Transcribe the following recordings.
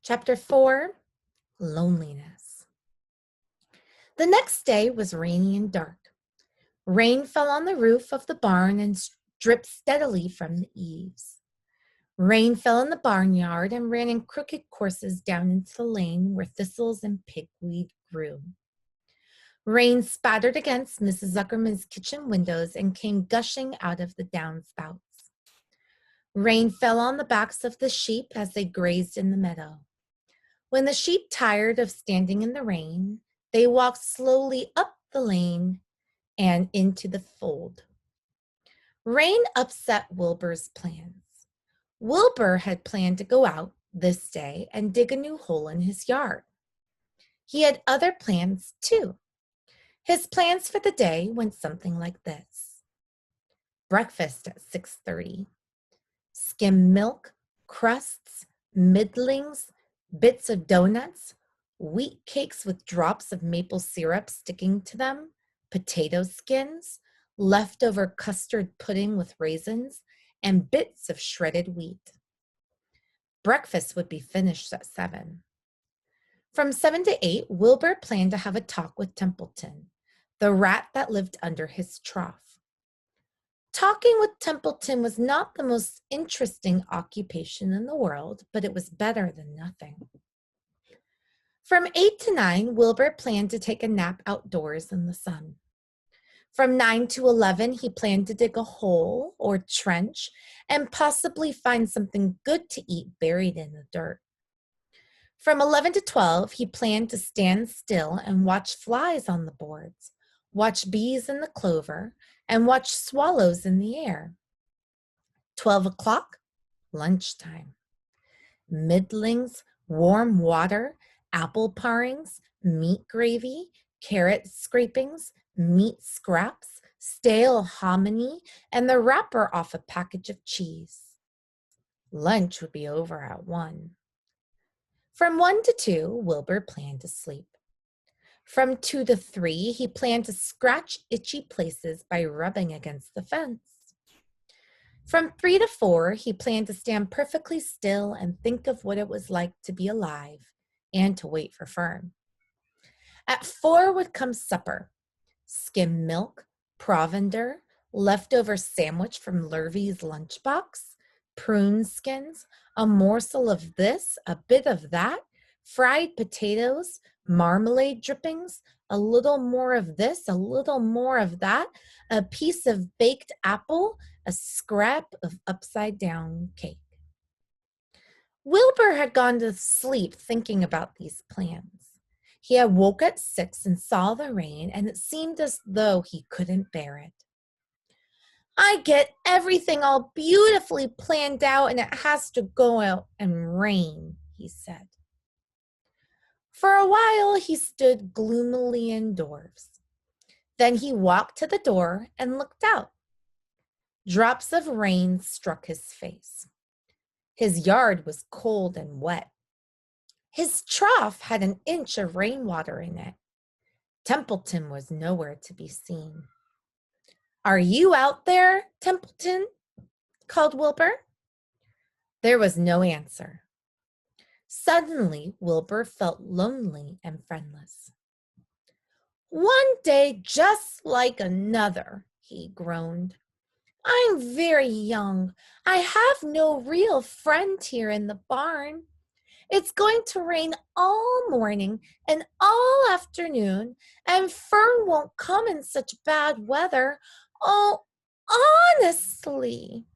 Chapter 4, Loneliness. The next day was rainy and dark. Rain fell on the roof of the barn and dripped steadily from the eaves. Rain fell in the barnyard and ran in crooked courses down into the lane where thistles and pigweed grew. Rain spattered against Mrs. Zuckerman's kitchen windows and came gushing out of the downspouts. Rain fell on the backs of the sheep as they grazed in the meadow. When the sheep tired of standing in the rain, they walked slowly up the lane and into the fold. Rain upset Wilbur's plans. Wilbur had planned to go out this day and dig a new hole in his yard. He had other plans too. His plans for the day went something like this. Breakfast at 6:30. Skim milk, crusts, middlings, bits of donuts, wheat cakes with drops of maple syrup sticking to them, potato skins, leftover custard pudding with raisins, and bits of shredded wheat. Breakfast would be finished at 7. From 7 to 8, Wilbur planned to have a talk with Templeton, the rat that lived under his trough. Talking with Templeton was not the most interesting occupation in the world, but it was better than nothing. From 8 to 9, Wilbur planned to take a nap outdoors in the sun. From 9 to 11, he planned to dig a hole or trench and possibly find something good to eat buried in the dirt. From 11 to 12, he planned to stand still and watch flies on the boards, watch bees in the clover, and watch swallows in the air. 12 o'clock, lunchtime. Middlings, warm water, apple parings, meat gravy, carrot scrapings, meat scraps, stale hominy, and the wrapper off a package of cheese. Lunch would be over at 1. From 1 to 2, Wilbur planned to sleep. From 2 to 3, he planned to scratch itchy places by rubbing against the fence. From 3 to 4, he planned to stand perfectly still and think of what it was like to be alive and to wait for Fern. At 4 would come supper, skim milk, provender, leftover sandwich from Lurvy's lunchbox, prune skins, a morsel of this, a bit of that, fried potatoes, marmalade drippings, a little more of this, a little more of that, a piece of baked apple, a scrap of upside-down cake. Wilbur had gone to sleep thinking about these plans. He had woke at 6 and saw the rain, and it seemed as though he couldn't bear it. I get everything all beautifully planned out, and it has to go out and rain, he said. For a while, he stood gloomily indoors. Then he walked to the door and looked out. Drops of rain struck his face. His yard was cold and wet. His trough had an inch of rainwater in it. Templeton was nowhere to be seen. Are you out there, Templeton? Called Wilbur. There was no answer. Suddenly, Wilbur felt lonely and friendless. One day just like another, he groaned. I'm very young. I have no real friend here in the barn. It's going to rain all morning and all afternoon, and Fern won't come in such bad weather. Oh, honestly.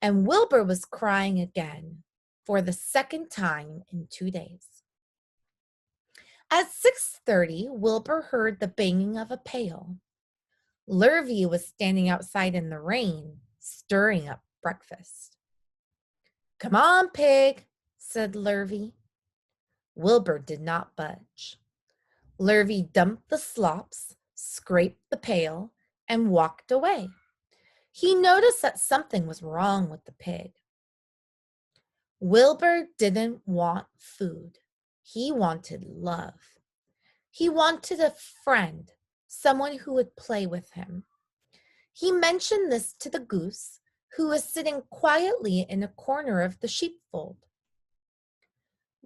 And Wilbur was crying again for the second time in 2 days. At 6:30, Wilbur heard the banging of a pail. Lurvy was standing outside in the rain, stirring up breakfast. Come on, pig, said Lurvy. Wilbur did not budge. Lurvy dumped the slops, scraped the pail, and walked away. He noticed that something was wrong with the pig. Wilbur didn't want food. He wanted love. He wanted a friend, someone who would play with him. He mentioned this to the goose, who was sitting quietly in a corner of the sheepfold.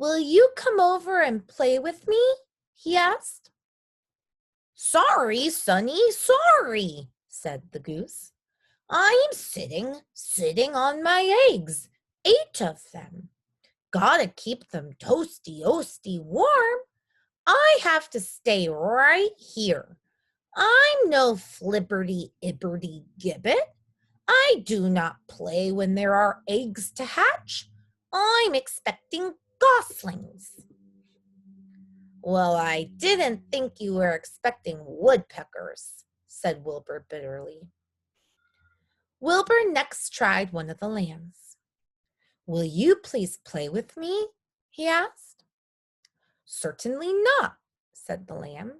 Will you come over and play with me? He asked. Sorry, Sonny, sorry, said the goose. I'm sitting on my eggs, 8 of them. Gotta keep them toasty warm. I have to stay right here. I'm no flibberty gibbet. I do not play when there are eggs to hatch. I'm expecting goslings. Well, I didn't think you were expecting woodpeckers, said Wilbur bitterly. Wilbur next tried one of the lambs. Will you please play with me? He asked. Certainly not, said the lamb.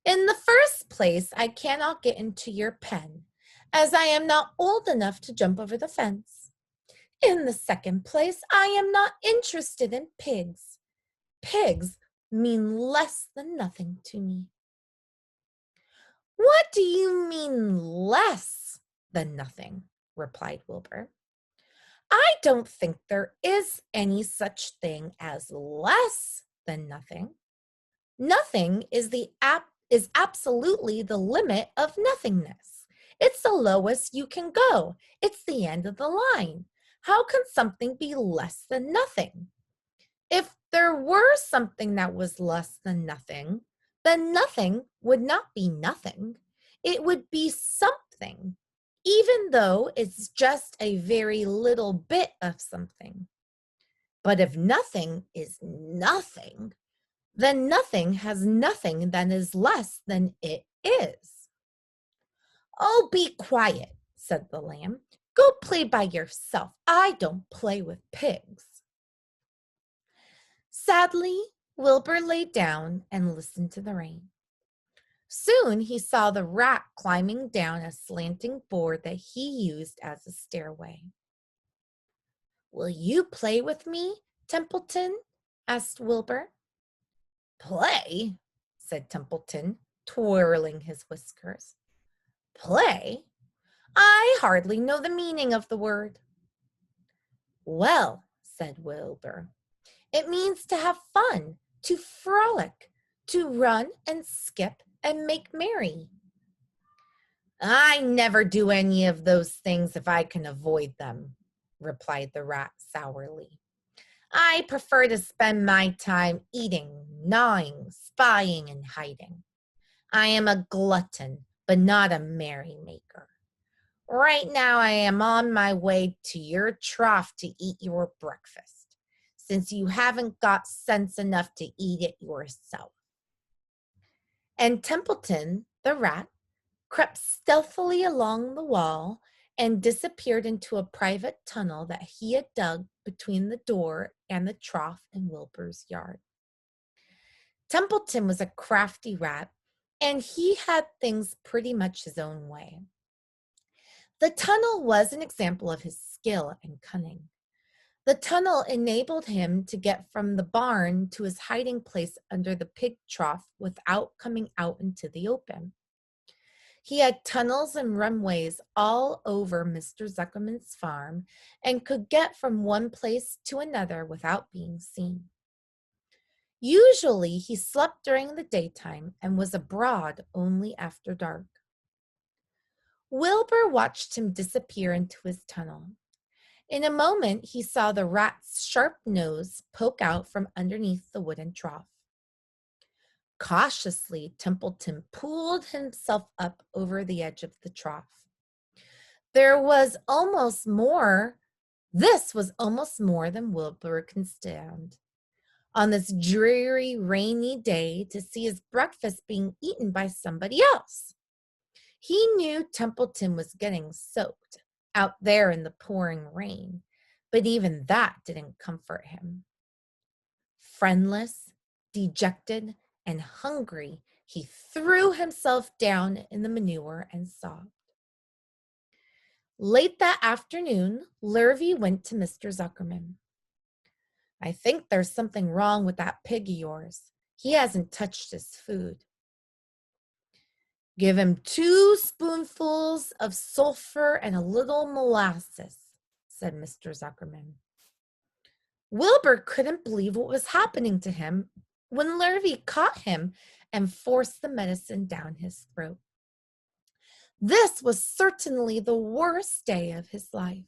In the first place, I cannot get into your pen, as I am not old enough to jump over the fence. In the second place, I am not interested in pigs. Pigs mean less than nothing to me. What do you mean less than nothing? Replied Wilbur. I don't think there is any such thing as less than nothing. Nothing is absolutely the limit of nothingness. It's the lowest you can go. It's the end of the line. How can something be less than nothing? If there were something that was less than nothing, then nothing would not be nothing. It would be something, even though it's just a very little bit of something. But if nothing is nothing, then nothing has nothing that is less than it is. Oh, be quiet, said the lamb. Go play by yourself. I don't play with pigs. Sadly, Wilbur lay down and listened to the rain. Soon he saw the rat climbing down a slanting board that he used as a stairway. Will you play with me, Templeton? Asked Wilbur. Play, said Templeton, twirling his whiskers. Play? I hardly know the meaning of the word. Well, said Wilbur, it means to have fun, to frolic, to run and skip and make merry. I never do any of those things if I can avoid them, replied the rat sourly. I prefer to spend my time eating, gnawing, spying, and hiding. I am a glutton, but not a merrymaker. Right now I am on my way to your trough to eat your breakfast, since you haven't got sense enough to eat it yourself. And Templeton, the rat, crept stealthily along the wall and disappeared into a private tunnel that he had dug between the door and the trough in Wilbur's yard. Templeton was a crafty rat, and he had things pretty much his own way. The tunnel was an example of his skill and cunning. The tunnel enabled him to get from the barn to his hiding place under the pig trough without coming out into the open. He had tunnels and runways all over Mr. Zuckerman's farm and could get from one place to another without being seen. Usually, he slept during the daytime and was abroad only after dark. Wilbur watched him disappear into his tunnel. In a moment, he saw the rat's sharp nose poke out from underneath the wooden trough. Cautiously, Templeton pulled himself up over the edge of the trough. This was almost more than Wilbur could stand. On this dreary, rainy day, to see his breakfast being eaten by somebody else. He knew Templeton was getting soaked out there in the pouring rain, but even that didn't comfort him. Friendless, dejected, and hungry, he threw himself down in the manure and sobbed. Late that afternoon, Lurvy went to Mr. Zuckerman. I think there's something wrong with that pig of yours. He hasn't touched his food. Give him 2 spoonfuls of sulfur and a little molasses, said Mr. Zuckerman. Wilbur couldn't believe what was happening to him when Lurvy caught him and forced the medicine down his throat. This was certainly the worst day of his life.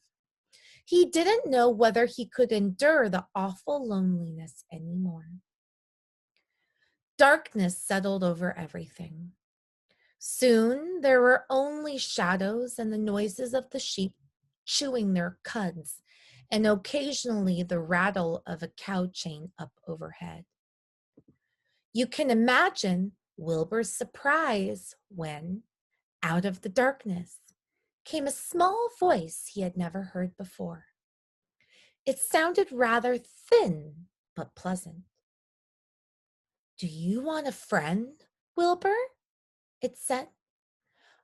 He didn't know whether he could endure the awful loneliness anymore. Darkness settled over everything. Soon there were only shadows and the noises of the sheep chewing their cuds, and occasionally the rattle of a cow chain up overhead. You can imagine Wilbur's surprise when, out of the darkness, came a small voice he had never heard before. It sounded rather thin but pleasant. "Do you want a friend, Wilbur?" it said.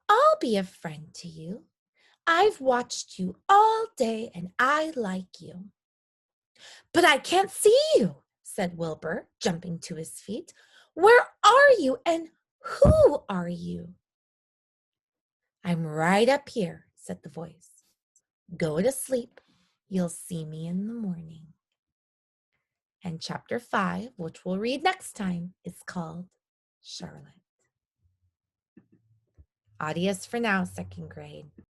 "I'll be a friend to you. I've watched you all day and I like you." "But I can't see you," said Wilbur, jumping to his feet. "Where are you and who are you?" "I'm right up here," said the voice. "Go to sleep. You'll see me in the morning." And chapter 5, which we'll read next time, is called Charlotte. Adios for now, second grade.